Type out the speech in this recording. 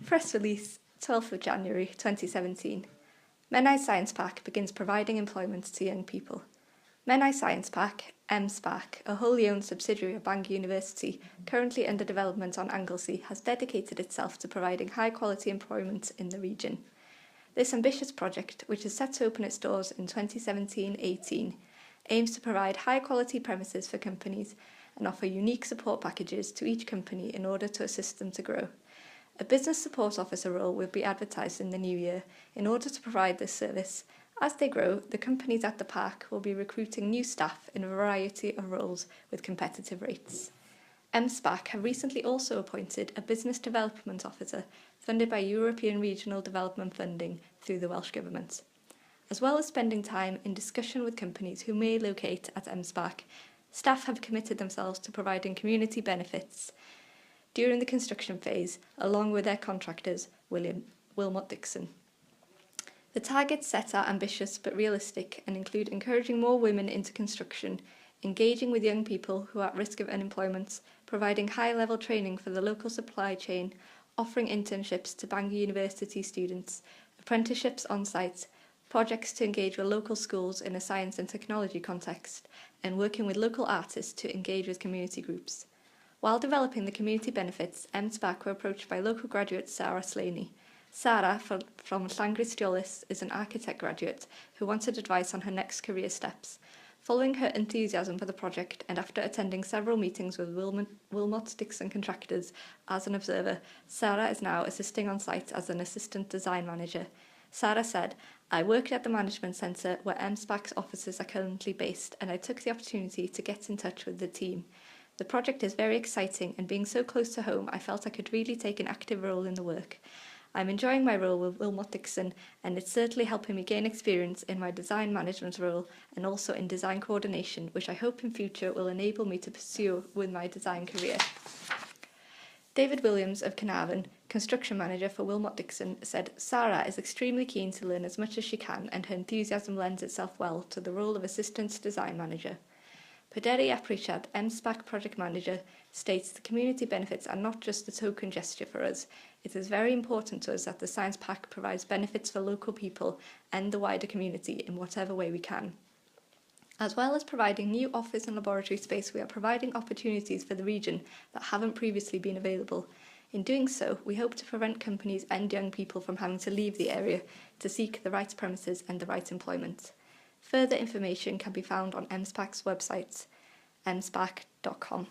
Press release, 12th of January 2017. M-SParc begins providing employment to young people. M-SParc, M-SParc, a wholly owned subsidiary of Bangor University, currently under development on Anglesey, has dedicated itself to providing high-quality employment in the region. This ambitious project, which is set to open its doors in 2017-18, aims to provide high-quality premises for companies and offer unique support packages to each company in order to assist them to grow. A business support officer role will be advertised in the new year in order to provide this service. As they grow, the companies at the park will be recruiting new staff in a variety of roles with competitive rates. M-SParc have recently also appointed a business development officer funded by European Regional Development Funding through the Welsh Government. As well as spending time in discussion with companies who may locate at M-SParc, staff have committed themselves to providing community benefits during the construction phase, along with their contractors, Wilmot Dixon. The targets set are ambitious but realistic and include encouraging more women into construction, engaging with young people who are at risk of unemployment, providing high-level training for the local supply chain, offering internships to Bangor University students, apprenticeships on site, projects to engage with local schools in a science and technology context, and working with local artists to engage with community groups. While developing the community benefits, M-SParc were approached by local graduate Sarah Slaney. Sarah, from Llangristiolus, is an architect graduate who wanted advice on her next career steps. Following her enthusiasm for the project and after attending several meetings with Wilmot Dixon contractors as an observer, Sarah is now assisting on site as an assistant design manager. Sarah said, "I worked at the management centre where M-SParc's offices are currently based, and I took the opportunity to get in touch with the team. The project is very exciting, and being so close to home, I felt I could really take an active role in the work. I'm enjoying my role with Wilmot Dixon, and it's certainly helping me gain experience in my design management role and also in design coordination, which I hope in future will enable me to pursue with my design career." David Williams of Carnarvon, construction manager for Wilmot Dixon, said, "Sarah is extremely keen to learn as much as she can, and her enthusiasm lends itself well to the role of assistant design manager." Pederi Pritchard, M-SParc project manager, states the community benefits are not just a token gesture for us. It is very important to us that the Science Park provides benefits for local people and the wider community in whatever way we can. As well as providing new office and laboratory space, we are providing opportunities for the region that haven't previously been available. In doing so, we hope to prevent companies and young people from having to leave the area to seek the right premises and the right employment. Further information can be found on M-SParc's website, msparc.com.